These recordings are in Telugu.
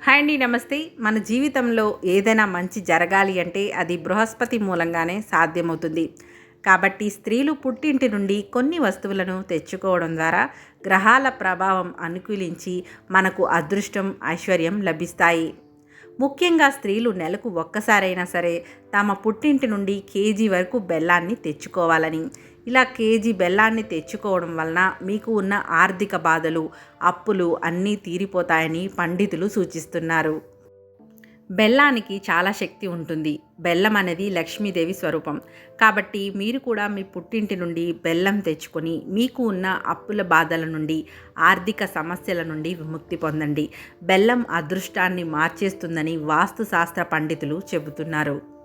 హాయ్ అండి, నమస్తే. మన జీవితంలో ఏదైనా మంచి జరగాలి అంటే అది బృహస్పతి మూలంగానే సాధ్యమవుతుంది. కాబట్టి స్త్రీలు పుట్టింటి నుండి కొన్ని వస్తువులను తెచ్చుకోవడం ద్వారా గ్రహాల ప్రభావం అనుకూలించి మనకు అదృష్టం, ఐశ్వర్యం లభిస్తాయి. ముఖ్యంగా స్త్రీలు నెలకు ఒక్కసారైనా సరే తమ పుట్టింటి నుండి కేజీ వరకు బెల్లాన్ని తెచ్చుకోవాలని, ఇలా కేజీ బెల్లాన్ని తెచ్చుకోవడం వలన మీకు ఉన్న ఆర్థిక బాధలు, అప్పులు అన్నీ తీరిపోతాయని పండితులు సూచిస్తున్నారు. బెల్లానికి చాలా శక్తి ఉంటుంది. బెల్లం అనేది లక్ష్మీదేవి స్వరూపం. కాబట్టి మీరు కూడా మీ పుట్టింటి నుండి బెల్లం తెచ్చుకొని మీకు ఉన్న అప్పుల బాధల నుండి, ఆర్థిక సమస్యల నుండి విముక్తి పొందండి. బెల్లం అదృష్టాన్ని మార్చేస్తుందని వాస్తు శాస్త్ర పండితులు చెబుతున్నారు.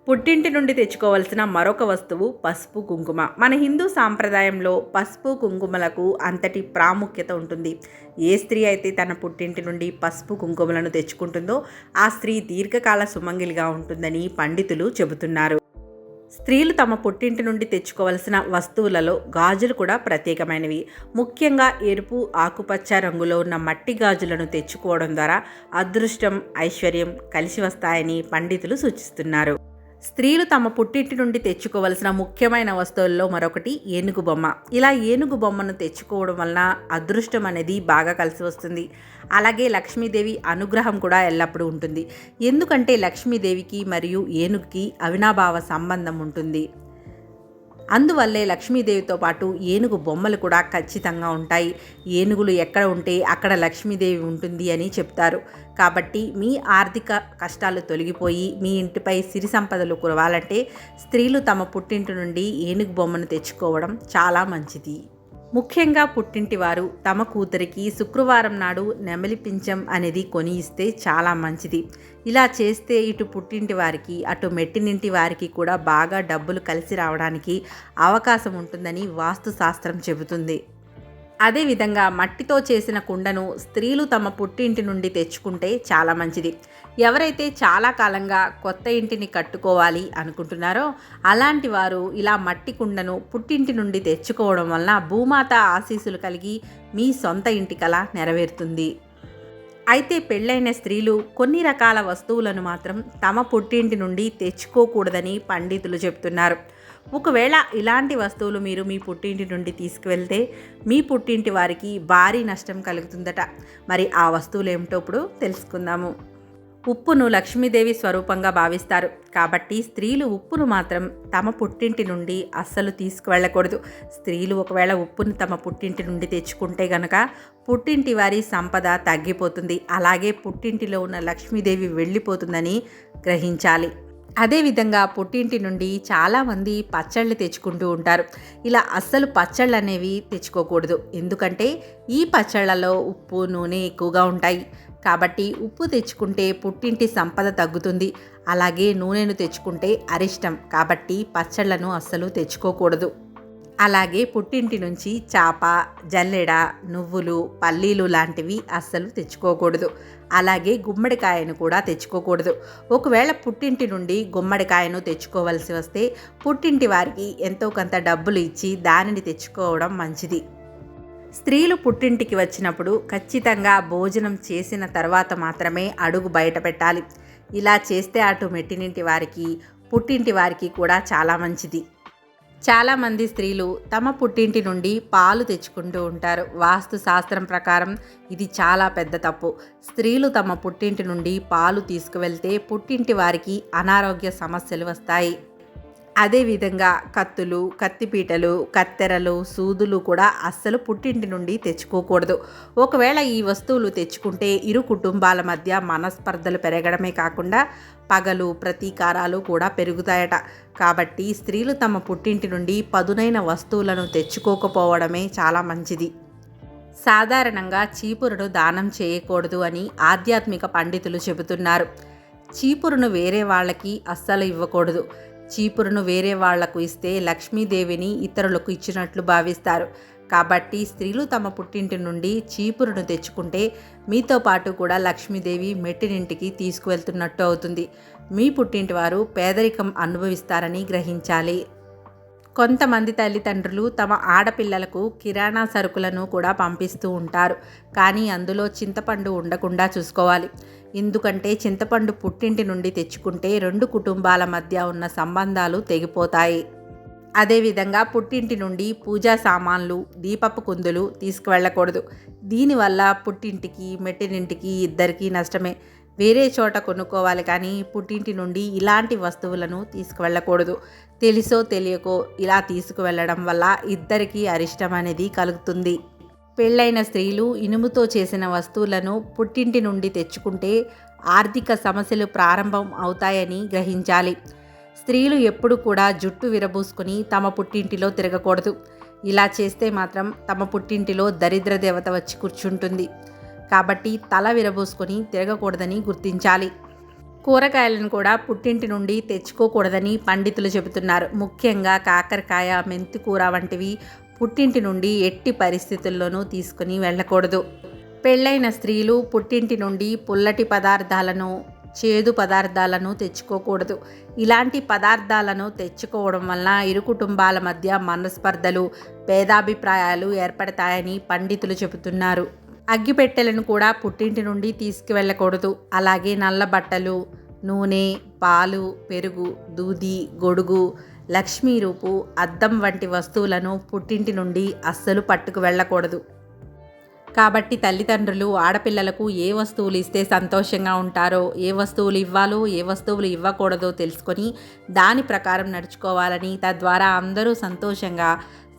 పుట్టింటి నుండి తెచ్చుకోవాల్సిన మరొక వస్తువు పసుపు, కుంకుమ. మన హిందూ సాంప్రదాయంలో పసుపు, కుంకుమలకు అంతటి ప్రాముఖ్యత ఉంటుంది. ఏ స్త్రీ అయితే తన పుట్టింటి నుండి పసుపు, కుంకుమలను తెచ్చుకుంటుందో ఆ స్త్రీ దీర్ఘకాల సుమంగిలిగా ఉంటుందని పండితులు చెబుతున్నారు. స్త్రీలు తమ పుట్టింటి నుండి తెచ్చుకోవలసిన వస్తువులలో గాజులు కూడా ప్రత్యేకమైనవి. ముఖ్యంగా ఎరుపు, ఆకుపచ్చ రంగులో ఉన్న మట్టి గాజులను తెచ్చుకోవడం ద్వారా అదృష్టం, ఐశ్వర్యం కలిసి వస్తాయని పండితులు సూచిస్తున్నారు. స్త్రీలు తమ పుట్టింటి నుండి తెచ్చుకోవలసిన ముఖ్యమైన వస్తువుల్లో మరొకటి ఏనుగు బొమ్మ. ఇలా ఏనుగు బొమ్మను తెచ్చుకోవడం వలన అదృష్టం అనేది బాగా కలిసి వస్తుంది. అలాగే లక్ష్మీదేవి అనుగ్రహం కూడా ఎల్లప్పుడూ ఉంటుంది. ఎందుకంటే లక్ష్మీదేవికి మరియు ఏనుగుకి అవినాభావ సంబంధం ఉంటుంది. అందువల్లే లక్ష్మీదేవితో పాటు ఏనుగు బొమ్మలు కూడా ఖచ్చితంగా ఉంటాయి. ఏనుగులు ఎక్కడ ఉంటే అక్కడ లక్ష్మీదేవి ఉంటుంది అని చెప్తారు. కాబట్టి మీ ఆర్థిక కష్టాలు తొలగిపోయి మీ ఇంటిపై సిరి సంపదలు కురవాలంటే స్త్రీలు తమ పుట్టింటి నుండి ఏనుగు బొమ్మను తెచ్చుకోవడం చాలా మంచిది. ముఖ్యంగా పుట్టింటి వారు తమ కూతురికి శుక్రవారం నాడు నెమలి పింఛం అనేది కొని ఇస్తే చాలా మంచిది. ఇలా చేస్తే ఇటు పుట్టింటి వారికి, అటు మెట్టినింటి వారికి కూడా బాగా డబ్బులు కలిసి రావడానికి అవకాశం ఉంటుందని వాస్తు శాస్త్రం చెబుతుంది. అదేవిధంగా మట్టితో చేసిన కుండను స్త్రీలు తమ పుట్టింటి నుండి తెచ్చుకుంటే చాలా మంచిది. ఎవరైతే చాలా కాలంగా కొత్త ఇంటిని కట్టుకోవాలి అనుకుంటున్నారో అలాంటి వారు ఇలా మట్టి కుండను పుట్టింటి నుండి తెచ్చుకోవడం వలన భూమాత ఆశీస్సులు కలిగి మీ సొంత ఇంటి కల నెరవేరుతుంది. అయితే పెళ్ళైన స్త్రీలు కొన్ని రకాల వస్తువులను మాత్రం తమ పుట్టింటి నుండి తెచ్చుకోకూడదని పండితులు చెప్తున్నారు. ఒకవేళ ఇలాంటి వస్తువులు మీరు మీ పుట్టింటి నుండి తీసుకువెళ్తే మీ పుట్టింటి వారికి భారీ నష్టం కలుగుతుందట. మరి ఆ వస్తువులు ఏమిటో ఇప్పుడు తెలుసుకుందాము. ఉప్పును లక్ష్మీదేవి స్వరూపంగా భావిస్తారు. కాబట్టి స్త్రీలు ఉప్పును మాత్రం తమ పుట్టింటి నుండి అస్సలు తీసుకువెళ్ళకూడదు. స్త్రీలు ఒకవేళ ఉప్పును తమ పుట్టింటి నుండి తెచ్చుకుంటే గనక పుట్టింటి వారి సంపద తగ్గిపోతుంది. అలాగే పుట్టింటిలో ఉన్న లక్ష్మీదేవి వెళ్ళిపోతుందని గ్రహించాలి. అదేవిధంగా పుట్టింటి నుండి చాలామంది పచ్చళ్ళు తెచ్చుకుంటూ ఉంటారు. ఇలా అస్సలు పచ్చళ్ళు అనేవి తెచ్చుకోకూడదు. ఎందుకంటే ఈ పచ్చళ్ళలో ఉప్పు, నూనె ఎక్కువగా ఉంటాయి. కాబట్టి ఉప్పు తెచ్చుకుంటే పుట్టింటి సంపద తగ్గుతుంది. అలాగే నూనెను తెచ్చుకుంటే అరిష్టం. కాబట్టి పచ్చళ్లను అస్సలు తెచ్చుకోకూడదు. అలాగే పుట్టింటి నుంచి చాప, జల్లెడ, నువ్వులు, పల్లీలు లాంటివి అస్సలు తెచ్చుకోకూడదు. అలాగే గుమ్మడికాయను కూడా తెచ్చుకోకూడదు. ఒకవేళ పుట్టింటి నుండి గుమ్మడికాయను తెచ్చుకోవలసి వస్తే పుట్టింటి వారికి ఎంతో కొంత డబ్బులు ఇచ్చి దానిని తెచ్చుకోవడం మంచిది. స్త్రీలు పుట్టింటికి వచ్చినప్పుడు ఖచ్చితంగా భోజనం చేసిన తర్వాత మాత్రమే అడుగు బయట పెట్టాలి. ఇలా చేస్తే అటు మెట్టినింటి వారికి, పుట్టింటి వారికి కూడా చాలా మంచిది. చాలామంది స్త్రీలు తమ పుట్టింటి నుండి పాలు తెచ్చుకుంటూ ఉంటారు. వాస్తు శాస్త్రం ప్రకారం ఇది చాలా పెద్ద తప్పు. స్త్రీలు తమ పుట్టింటి నుండి పాలు తీసుకువెళ్తే పుట్టింటి వారికి అనారోగ్య సమస్యలు వస్తాయి. అదేవిధంగా కత్తులు, కత్తిపీటలు, కత్తెరలు, సూదులు కూడా అస్సలు పుట్టింటి నుండి తెచ్చుకోకూడదు. ఒకవేళ ఈ వస్తువులు తెచ్చుకుంటే ఇరు కుటుంబాల మధ్య మనస్పర్ధలు పెరగడమే కాకుండా పగలు, ప్రతీకారాలు కూడా పెరుగుతాయట. కాబట్టి స్త్రీలు తమ పుట్టింటి నుండి పదునైన వస్తువులను తెచ్చుకోకపోవడమే చాలా మంచిది. సాధారణంగా చీపురును దానం చేయకూడదు అని ఆధ్యాత్మిక పండితులు చెబుతున్నారు. చీపురును వేరే వాళ్ళకి అస్సలు ఇవ్వకూడదు. చీపురును వేరే వాళ్లకు ఇస్తే లక్ష్మీదేవిని ఇతరులకు ఇచ్చినట్లు భావిస్తారు. కాబట్టి స్త్రీలు తమ పుట్టింటి నుండి చీపురును తెచ్చుకుంటే మీతో పాటు కూడా లక్ష్మీదేవి మెట్టినింటికి తీసుకువెళ్తున్నట్టు అవుతుంది. మీ పుట్టింటి వారు పేదరికం అనుభవిస్తారని గ్రహించాలి. కొంతమంది తల్లిదండ్రులు తమ ఆడపిల్లలకు కిరాణా సరుకులను కూడా పంపిస్తూ ఉంటారు. కానీ అందులో చింతపండు ఉండకుండా చూసుకోవాలి. ఎందుకంటే చింతపండు పుట్టింటి నుండి తెచ్చుకుంటే 2 కుటుంబాల మధ్య ఉన్న సంబంధాలు తెగిపోతాయి. అదేవిధంగా పుట్టింటి నుండి పూజా సామాన్లు, దీపపు కుందులు తీసుకువెళ్ళకూడదు. దీనివల్ల పుట్టింటికి, మెట్టినింటికి ఇద్దరికీ నష్టమే. వేరే చోట కొనుక్కోవాలి కానీ పుట్టింటి నుండి ఇలాంటి వస్తువులను తీసుకువెళ్ళకూడదు. తెలిసో తెలియకో ఇలా తీసుకువెళ్ళడం వల్ల ఇద్దరికీ అరిష్టం అనేది కలుగుతుంది. పెళ్ళైన స్త్రీలు ఇనుముతో చేసిన వస్తువులను పుట్టింటి నుండి తెచ్చుకుంటే ఆర్థిక సమస్యలు ప్రారంభం అవుతాయని గ్రహించాలి. స్త్రీలు ఎప్పుడు కూడా జుట్టు విరబూసుకొని తమ పుట్టింటిలో తిరగకూడదు. ఇలా చేస్తే మాత్రం తమ పుట్టింటిలో దరిద్ర దేవత వచ్చి కూర్చుంటుంది. కాబట్టి తల విరబూసుకొని తిరగకూడదని గుర్తించాలి. కూరగాయలను కూడా పుట్టింటి నుండి తెచ్చుకోకూడదని పండితులు చెబుతున్నారు. ముఖ్యంగా కాకరకాయ, మెంతికూర వంటివి పుట్టింటి నుండి ఎట్టి పరిస్థితుల్లోనూ తీసుకుని వెళ్ళకూడదు. పెళ్ళైన స్త్రీలు పుట్టింటి నుండి పుల్లటి పదార్థాలను, చేదు పదార్థాలను తెచ్చుకోకూడదు. ఇలాంటి పదార్థాలను తెచ్చుకోవడం వలన ఇరు కుటుంబాల మధ్య మనస్పర్ధలు, భేదాభిప్రాయాలు ఏర్పడతాయని పండితులు చెబుతున్నారు. అగ్గిపెట్టెలను కూడా పుట్టింటి నుండి తీసుకువెళ్ళకూడదు. అలాగే నల్ల బట్టలు, నూనె, పాలు, పెరుగు, దూది, గొడుగు, లక్ష్మీ రూపు, అద్దం వంటి వస్తువులను పుట్టింటి నుండి అస్సలు పట్టుకు వెళ్ళకూడదు. కాబట్టి తల్లిదండ్రులు ఆడపిల్లలకు ఏ వస్తువులు ఇస్తే సంతోషంగా ఉంటారో, ఏ వస్తువులు ఇవ్వాలో, ఏ వస్తువులు ఇవ్వకూడదో తెలుసుకొని దాని ప్రకారం నడుచుకోవాలని, తద్వారా అందరూ సంతోషంగా,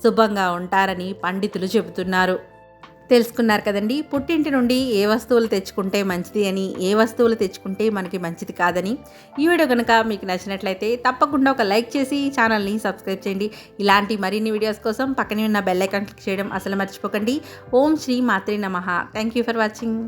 శుభంగా ఉంటారని పండితులు చెబుతున్నారు. తెలుసుకున్నారు కదండి, పుట్టింటి నుండి ఏ వస్తువులు తెచ్చుకుంటే మంచిది అని, ఏ వస్తువులు తెచ్చుకుంటే మనకి మంచిది కాదని. ఈ వీడియో కనుక మీకు నచ్చినట్లయితే తప్పకుండా ఒక లైక్ చేసి ఛానల్ని సబ్స్క్రైబ్ చేయండి. ఇలాంటి మరిన్ని వీడియోస్ కోసం పక్కనే ఉన్న బెల్ ఐకాన్ క్లిక్ చేయడం అసలు మర్చిపోకండి. ఓం శ్రీ మాత్రే నమః. Thank you for watching.